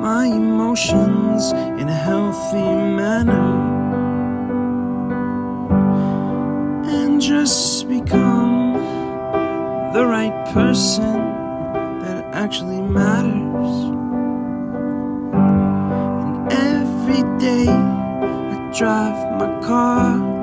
my emotions in a healthy manner and just become the right person that actually matters. And every day I drive my car